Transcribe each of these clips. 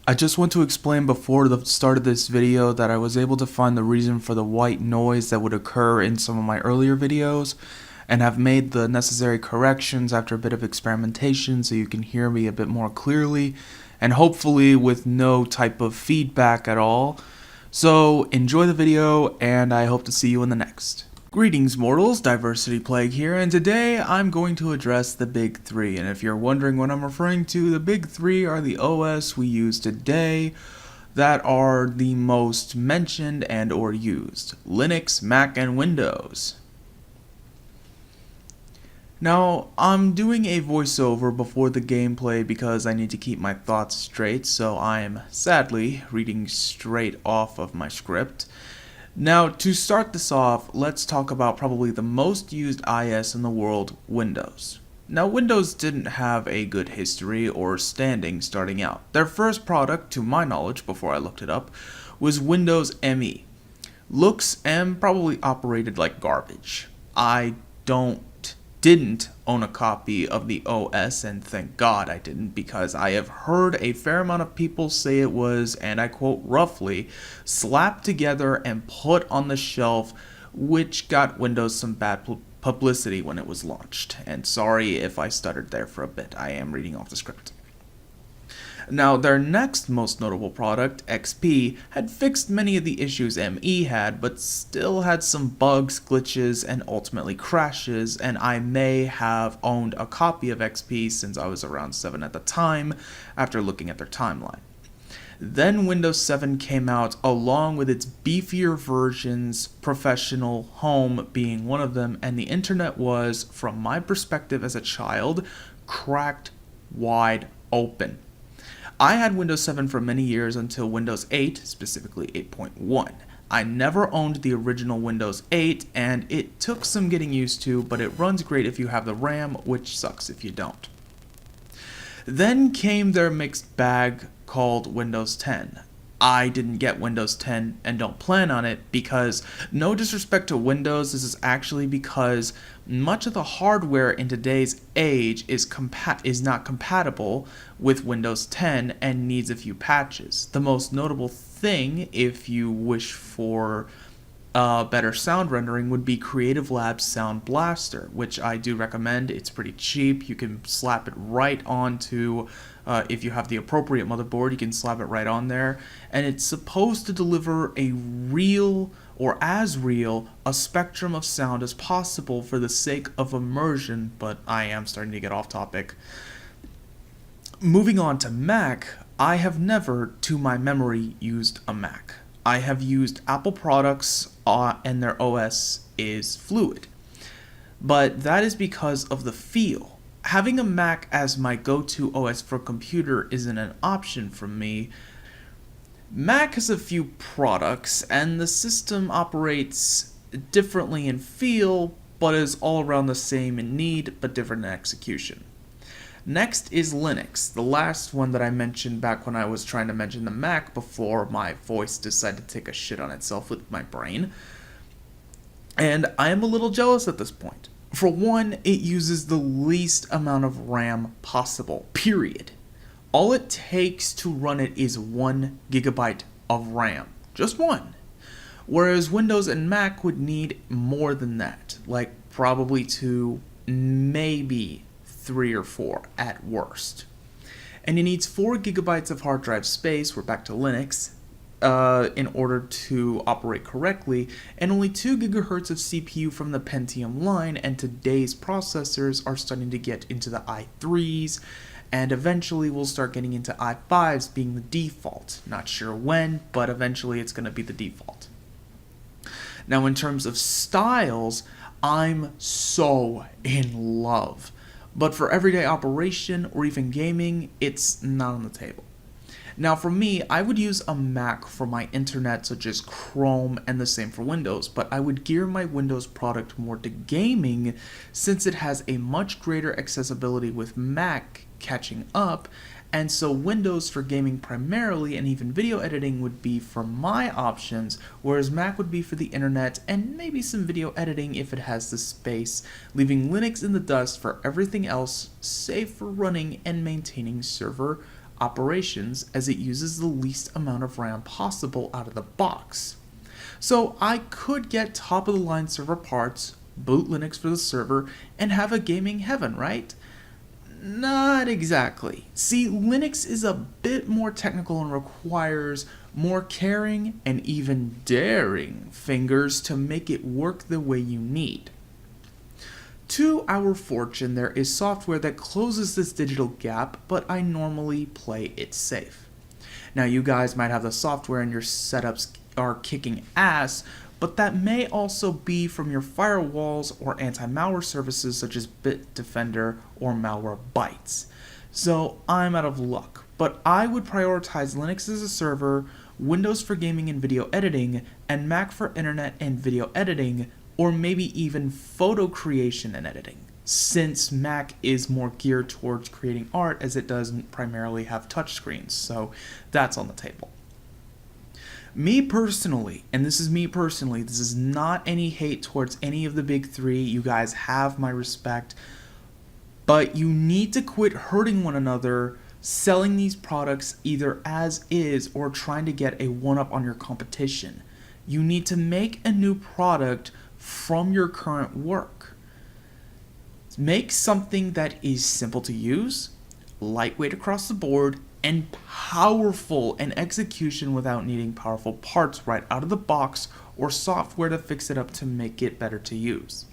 I just want to explain before the start of this video that I was able to find the reason for the white noise that would occur in some of my earlier videos and have made the necessary corrections after a bit of experimentation so you can hear me a bit more clearly and hopefully with no type of feedback at all. So enjoy the video and I hope to see you in the next. Greetings mortals, Diversity Plague here, and today I'm going to address the big three. And if you're wondering what I'm referring to, the big three are the OS we use today that are the most mentioned and or used: Linux, Mac, and Windows. Now, I'm doing a voiceover before the gameplay because I need to keep my thoughts straight, so I'm sadly reading straight off of my script. Now, to start this off, let's talk about probably the most used IS in the world, Windows. Now, Windows didn't have a good history or standing starting out. Their first product, to my knowledge, before I looked it up, was Windows ME. Looks and probably operated like garbage. I didn't own a copy of the OS, and thank God I didn't, because I have heard a fair amount of people say it was, and I quote roughly, slapped together and put on the shelf, which got Windows some bad publicity when it was launched. And sorry if I stuttered there for a bit, I am reading off the script. Now, their next most notable product, XP, had fixed many of the issues ME had, but still had some bugs, glitches, and ultimately crashes, and I may have owned a copy of XP since I was around 7 at the time, after looking at their timeline. Then Windows 7 came out along with its beefier versions, Professional, Home being one of them, and the internet was, from my perspective as a child, cracked wide open. I had Windows 7 for many years until Windows 8, specifically 8.1. I never owned the original Windows 8, and it took some getting used to, but it runs great if you have the RAM, which sucks if you don't. Then came their mixed bag called Windows 10. I didn't get Windows 10 and don't plan on it because, no disrespect to Windows, this is actually because much of the hardware in today's age is not compatible with Windows 10 and needs a few patches. The most notable thing, if you wish for better sound rendering, would be Creative Labs Sound Blaster, which I do recommend. It's pretty cheap. You can slap it right onto, if you have the appropriate motherboard, you can slap it right on there, and it's supposed to deliver a real, or as real, a spectrum of sound as possible for the sake of immersion, but I am starting to get off topic. Moving on to Mac, I have never, to my memory, used a Mac. I have used Apple products and their OS is fluid, but that is because of the feel. Having a Mac as my go-to OS for computer isn't an option for me. Mac has a few products and the system operates differently in feel, but is all around the same in need, but different in execution. Next is Linux, the last one that I mentioned back when I was trying to mention the Mac before my voice decided to take a shit on itself with my brain. And I am a little jealous at this point. For one, it uses the least amount of RAM possible, period. All it takes to run it is 1 gigabyte of RAM, just one. Whereas Windows and Mac would need more than that, like probably 2, maybe 3 or 4 at worst. And it needs 4 gigabytes of hard drive space, we're back to Linux, in order to operate correctly, and only 2 gigahertz of CPU from the Pentium line, and today's processors are starting to get into the i3s, and eventually we'll start getting into i5s being the default. Not sure when, but eventually it's going to be the default. Now in terms of styles, I'm so in love. But for everyday operation or even gaming, it's not on the table. Now for me, I would use a Mac for my internet such as Chrome and the same for Windows, but I would gear my Windows product more to gaming since it has a much greater accessibility with Mac catching up, and so Windows for gaming primarily and even video editing would be for my options, whereas Mac would be for the internet and maybe some video editing if it has the space, leaving Linux in the dust for everything else save for running and maintaining server operations as it uses the least amount of RAM possible out of the box. So I could get top of the line server parts, boot Linux for the server, and have a gaming heaven, right? Not exactly. See, Linux is a bit more technical and requires more caring and even daring fingers to make it work the way you need. To our fortune, there is software that closes this digital gap, but I normally play it safe. Now, you guys might have the software and your setups are kicking ass, but that may also be from your firewalls or anti-malware services such as Bitdefender or Malwarebytes. So I'm out of luck, but I would prioritize Linux as a server, Windows for gaming and video editing, and Mac for internet and video editing, or maybe even photo creation and editing, since Mac is more geared towards creating art as it doesn't primarily have touchscreens, so that's on the table. Me personally, and this is me personally, this is not any hate towards any of the big three, you guys have my respect, but you need to quit hurting one another selling these products either as is or trying to get a one-up on your competition. You need to make a new product from your current work. Make something that is simple to use, lightweight across the board, and powerful in execution without needing powerful parts right out of the box or software to fix it up to make it better to use.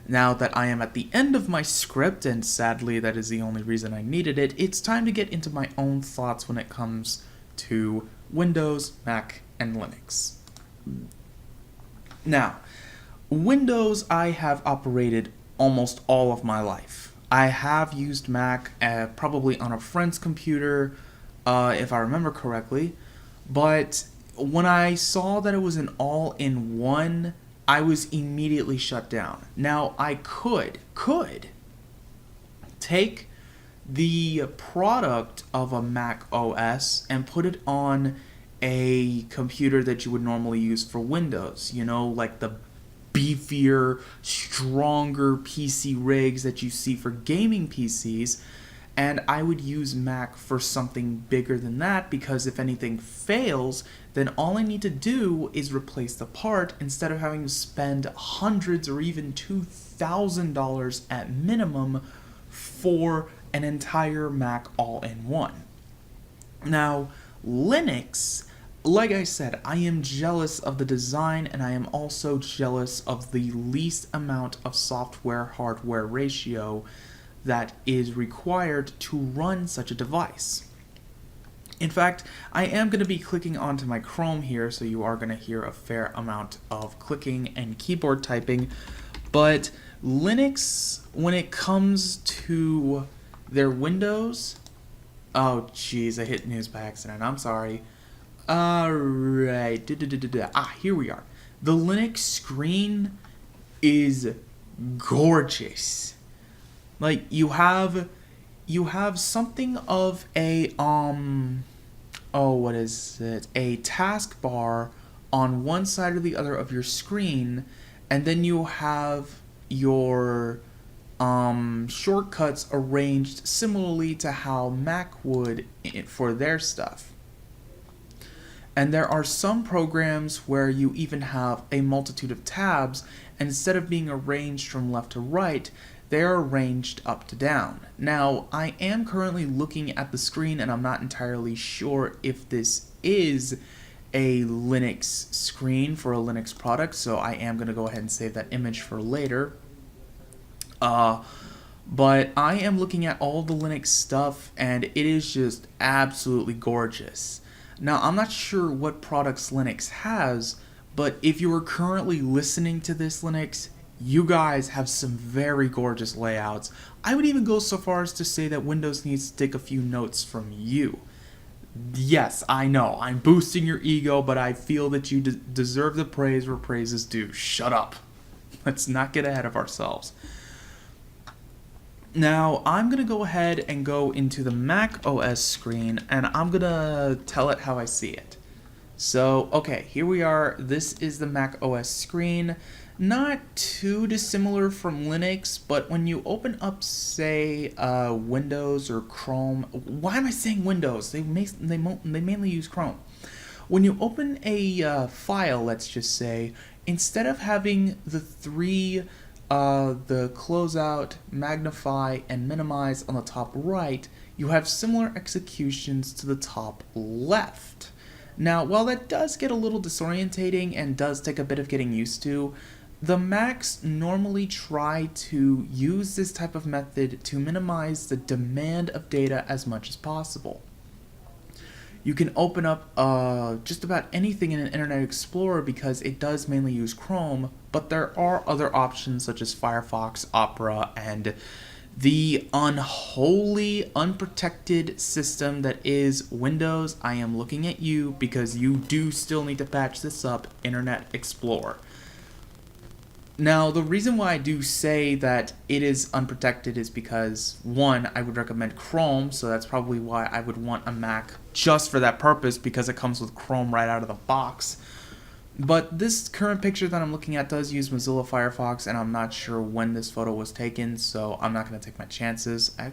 Now that I am at the end of my script, and sadly that is the only reason I needed it, it's time to get into my own thoughts when it comes to Windows, Mac, and Linux. Now, Windows I have operated almost all of my life. I have used Mac probably on a friend's computer, if I remember correctly, but when I saw that it was an all-in-one, I was immediately shut down. Now, I could take the product of a Mac OS and put it on a computer that you would normally use for Windows, you know, like the beefier, stronger PC rigs that you see for gaming PCs, and I would use Mac for something bigger than that because if anything fails, then all I need to do is replace the part instead of having to spend hundreds or even $2,000 at minimum for an entire Mac all-in-one. Now, Linux, like I said, I am jealous of the design and I am also jealous of the least amount of software-hardware ratio that is required to run such a device. In fact, I am going to be clicking onto my Chrome here, so you are going to hear a fair amount of clicking and keyboard typing, but Linux, when it comes to their Windows, oh geez, I hit news by accident, I'm sorry. Alright, here we are. The Linux screen is gorgeous. Like, you have something of a, what is it? A taskbar on one side or the other of your screen, and then you have your shortcuts arranged similarly to how Mac would for their stuff. And there are some programs where you even have a multitude of tabs, and instead of being arranged from left to right, they're arranged up to down. Now, I am currently looking at the screen and I'm not entirely sure if this is a Linux screen for a Linux product, so I am going to go ahead and save that image for later. But I am looking at all the Linux stuff and it is just absolutely gorgeous. Now, I'm not sure what products Linux has, but if you are currently listening to this Linux, you guys have some very gorgeous layouts. I would even go so far as to say that Windows needs to take a few notes from you. Yes, I know, I'm boosting your ego, but I feel that you deserve the praise where praise is due. Shut up. Let's not get ahead of ourselves. Now, I'm going to go ahead and go into the Mac OS screen, and I'm going to tell it how I see it. So, okay, here we are. This is the Mac OS screen. not too dissimilar from Linux, but when you open up, say, Windows or Chrome, why am I saying Windows? They mainly use Chrome. When you open a file, let's just say, instead of having the three, the close out, magnify, and minimize on the top right, you have similar executions to the top left. Now, while that does get a little disorientating and does take a bit of getting used to, the Macs normally try to use this type of method to minimize the demand of data as much as possible. You can open up just about anything in an Internet Explorer because it does mainly use Chrome, but there are other options such as Firefox, Opera, and the unholy, unprotected system that is Windows. I am looking at you because you do still need to patch this up, Internet Explorer. Now, the reason why I do say that it is unprotected is because, one, I would recommend Chrome, so that's probably why I would want a Mac just for that purpose, because it comes with Chrome right out of the box. But this current picture that I'm looking at does use Mozilla Firefox, and I'm not sure when this photo was taken, so I'm not going to take my chances. I'm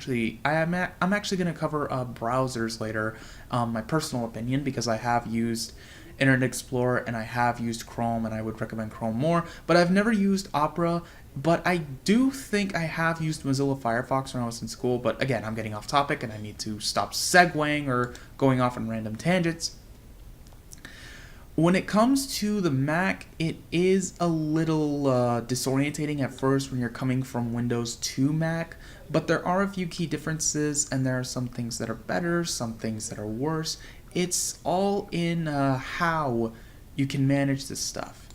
actually going to cover browsers later, my personal opinion, because I have used Internet Explorer and I have used Chrome, and I would recommend Chrome more, but I've never used Opera. But I do think I have used Mozilla Firefox when I was in school, but again, I'm getting off topic and I need to stop segueing or going off on random tangents. When it comes to the Mac, it is a little disorientating at first when you're coming from Windows to Mac, but there are a few key differences, and there are some things that are better, some things that are worse. It's all in how you can manage this stuff.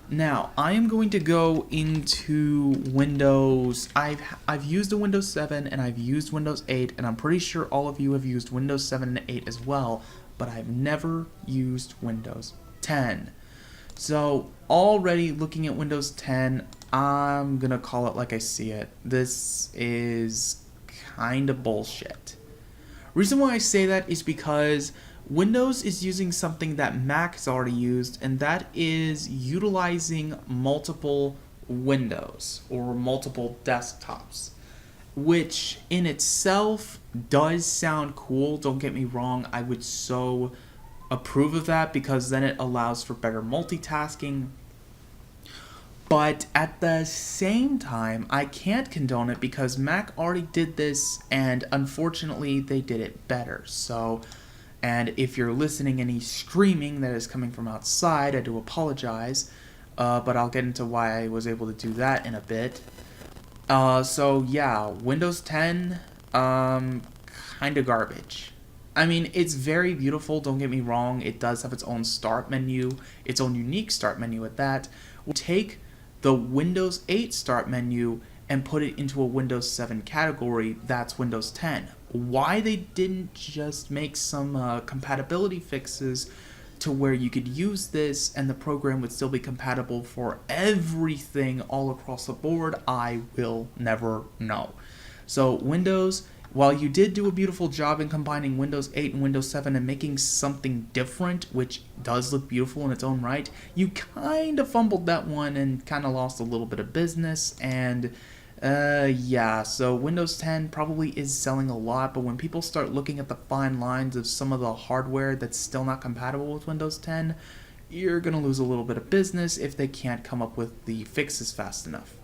Now, I am going to go into Windows. I've used a Windows 7 and I've used Windows 8, and I'm pretty sure all of you have used Windows 7 and 8 as well, but I've never used Windows 10. So, already looking at Windows 10, I'm gonna call it like I see it. This is kind of bullshit. Reason why I say that is because Windows is using something that Mac has already used, and that is utilizing multiple windows or multiple desktops, which in itself does sound cool. Don't get me wrong, I would so approve of that because then it allows for better multitasking. But at the same time, I can't condone it because Mac already did this, and unfortunately they did it better. So, and if you're listening any screaming that is coming from outside, I do apologize, but I'll get into why I was able to do that in a bit. So yeah, Windows 10, kind of garbage. I mean, it's very beautiful, don't get me wrong. It does have its own start menu, its own unique start menu at that. We'll take the Windows 8 start menu and put it into a Windows 7 category. That's Windows 10. Why they didn't just make some compatibility fixes to where you could use this and the program would still be compatible for everything all across the board, I will never know. So Windows, while you did do a beautiful job in combining Windows 8 and Windows 7 and making something different, which does look beautiful in its own right, you kind of fumbled that one and kind of lost a little bit of business. And yeah, so Windows 10 probably is selling a lot, but when people start looking at the fine lines of some of the hardware that's still not compatible with Windows 10, you're going to lose a little bit of business if they can't come up with the fixes fast enough.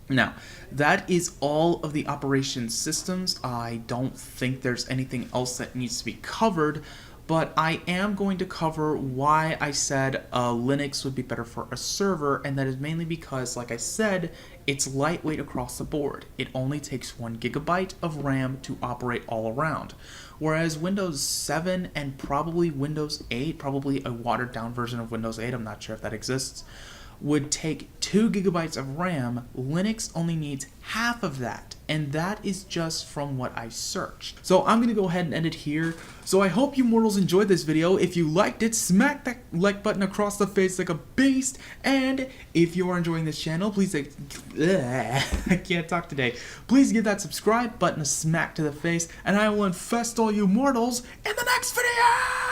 Now, that is all of the operation systems. I don't think there's anything else that needs to be covered, but I am going to cover why I said Linux would be better for a server, and that is mainly because, like I said, it's lightweight across the board. It only takes 1 gigabyte of RAM to operate all around, whereas Windows 7 and probably Windows 8, probably a watered down version of Windows 8, I'm not sure if that exists, would take 2 gigabytes of RAM. Linux only needs half of that, and that is just from what I searched. So I'm gonna go ahead and end it here. So I hope you mortals enjoyed this video. If you liked it, smack that like button across the face like a beast, and if you are enjoying this channel, please I can't talk today. Please give that subscribe button a smack to the face, and I will infest all you mortals in the next video!